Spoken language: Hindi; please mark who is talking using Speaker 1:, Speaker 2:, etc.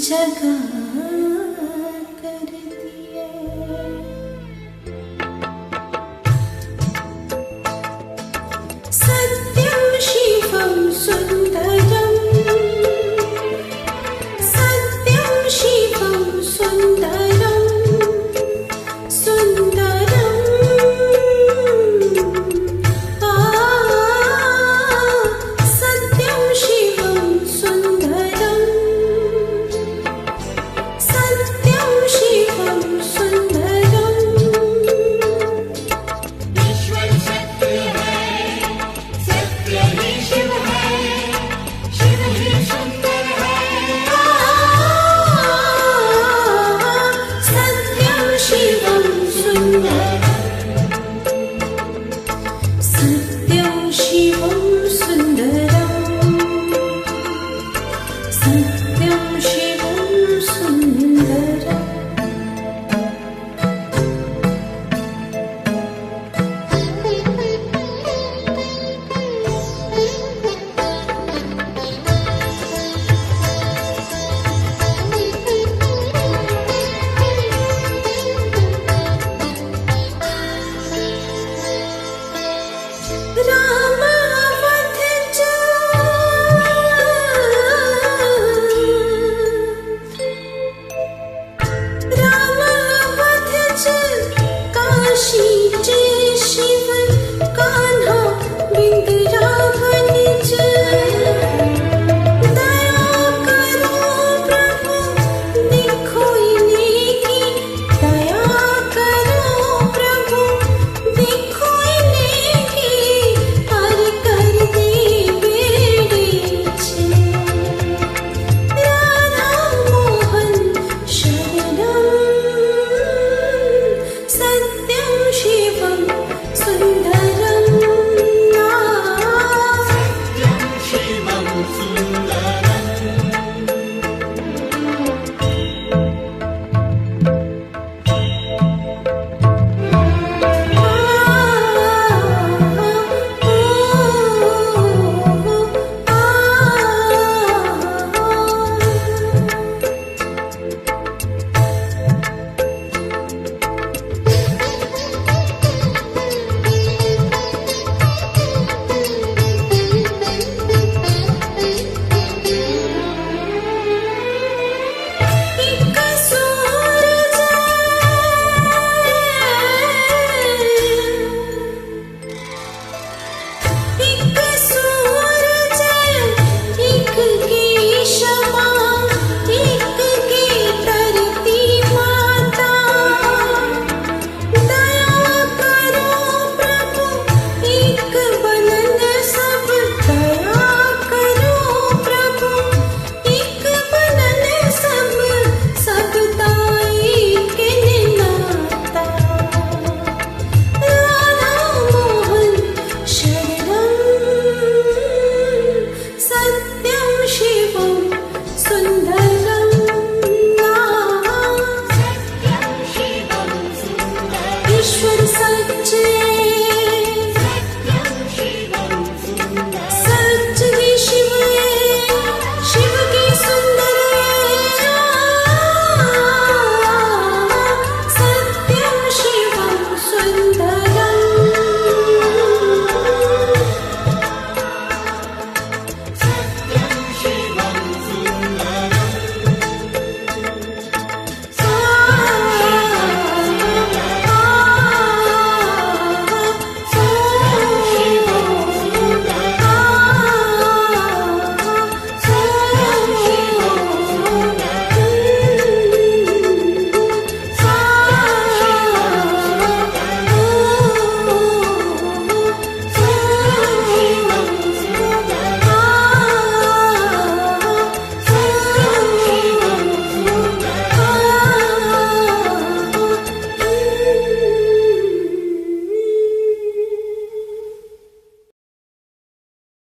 Speaker 1: जगा कर दिए। सत्यं शिवं सुन्दरम्, सत्यं शिवं सुन्दरम्, सुन्दरम् सत्यं शिवं सुन्दरम्, सत्यं शिवं सुन्दरम्।
Speaker 2: ईश्वर सत्य है, सत्य ही शिव है, शिव ही सुंदर है।
Speaker 1: सत्यं शिवं सुन्दरम्, सत्यं शिवं सुन्दरम्, सत्यं शिवं सुन्दरम्। राम अवध राम अवध काशी च शिव कान्हा बिंद्रावन च। दया करो प्रभु देखो इन्हें, दया करो प्रभु देखो इन्हें, हर कर दे बेड़े छे। राधा मोहन शरणं, सत्यं शिवं सुन्दरम्।
Speaker 2: सत्यं शिवं सुन्दरम्।